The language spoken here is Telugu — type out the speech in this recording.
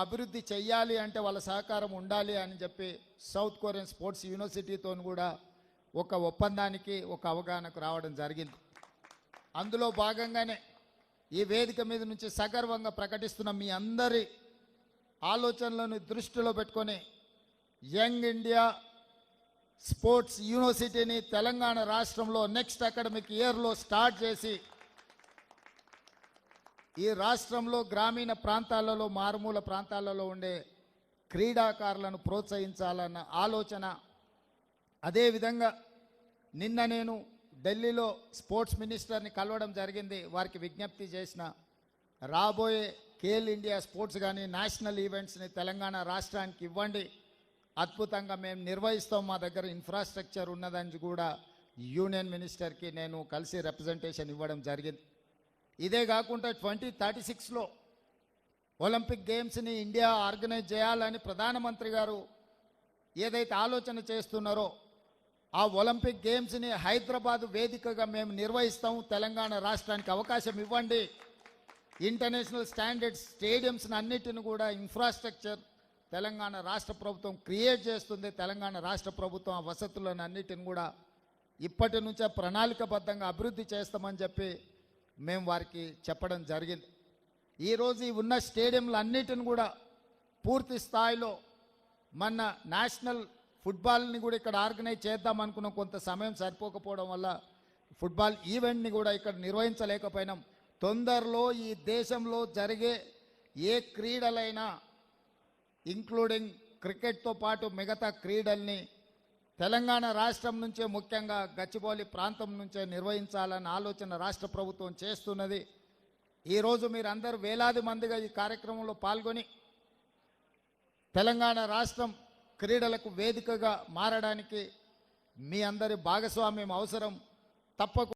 అభివృద్ధి చెయ్యాలి అంటే వాళ్ళ సహకారం ఉండాలి అని చెప్పి సౌత్ కొరియన్ స్పోర్ట్స్ యూనివర్సిటీతో కూడా ఒక ఒప్పందానికి ఒక అవగాహనకు రావడం జరిగింది. అందులో భాగంగానే ఈ వేదిక మీద నుంచి సగర్వంగా ప్రకటిస్తున్న మీ అందరి ఆలోచనలను దృష్టిలో పెట్టుకొని యంగ్ ఇండియా స్పోర్ట్స్ యూనివర్సిటీని తెలంగాణ రాష్ట్రంలో నెక్స్ట్ అకాడమిక్ ఇయర్లో స్టార్ట్ చేసి ఈ రాష్ట్రంలో గ్రామీణ ప్రాంతాలలో మారుమూల ప్రాంతాలలో ఉండే క్రీడాకారులను ప్రోత్సహించాలన్న ఆలోచన. అదేవిధంగా నిన్న నేను ఢిల్లీలో స్పోర్ట్స్ మినిస్టర్ని కలవడం జరిగింది. వారికి విజ్ఞప్తి చేసిన రాబోయే ఖేల్ ఇండియా స్పోర్ట్స్ కానీ నేషనల్ ఈవెంట్స్ని తెలంగాణ రాష్ట్రానికి ఇవ్వండి, అద్భుతంగా మేము నిర్వహిస్తాం, మా దగ్గర ఇన్ఫ్రాస్ట్రక్చర్ ఉన్నదని కూడా యూనియన్ మినిస్టర్కి నేను కలిసి రిప్రజెంటేషన్ ఇవ్వడం జరిగింది. ఇదే కాకుండా 2036లో ఒలింపిక్ గేమ్స్ని ఇండియా ఆర్గనైజ్ చేయాలని ప్రధానమంత్రి గారు ఏదైతే ఆలోచన చేస్తున్నారో ఆ ఒలింపిక్ గేమ్స్ని హైదరాబాద్ వేదికగా మేము నిర్వహిస్తాము, తెలంగాణ రాష్ట్రానికి అవకాశం ఇవ్వండి, ఇంటర్నేషనల్ స్టాండర్డ్ స్టేడియంస్ని అన్నిటిని కూడా ఇన్ఫ్రాస్ట్రక్చర్ తెలంగాణ రాష్ట్ర ప్రభుత్వం క్రియేట్ చేస్తుంది, తెలంగాణ రాష్ట్ర ప్రభుత్వం ఆ వసతులను అన్నిటిని కూడా ఇప్పటి నుంచే ప్రణాళికబద్ధంగా అభివృద్ధి చేస్తామని చెప్పి మేము వారికి చెప్పడం జరిగింది. ఈరోజు ఈ ఉన్న స్టేడియంలు అన్నిటిని కూడా పూర్తి స్థాయిలో మన నేషనల్ ఫుట్బాల్ని కూడా ఇక్కడ ఆర్గనైజ్ చేద్దాం అనుకున్నాం. కొంత సమయం సరిపోకపోవడం వల్ల ఫుట్బాల్ ఈవెంట్ని కూడా ఇక్కడ నిర్వహించలేకపోయినాం. తొందరలో ఈ దేశంలో జరిగే ఏ క్రీడలైనా ఇంక్లూడింగ్ క్రికెట్తో పాటు మిగతా క్రీడల్ని తెలంగాణ రాష్ట్రం నుంచే, ముఖ్యంగా గచ్చిబౌలి ప్రాంతం నుంచే నిర్వహించాలన్న ఆలోచన రాష్ట్ర ప్రభుత్వం చేస్తున్నది. ఈరోజు మీరందరూ వేలాది మందిగా ఈ కార్యక్రమంలో పాల్గొని తెలంగాణ రాష్ట్రం క్రీడలకు వేదికగా మారడానికి మీ అందరి భాగస్వామ్యం అవసరం. తప్పకుండా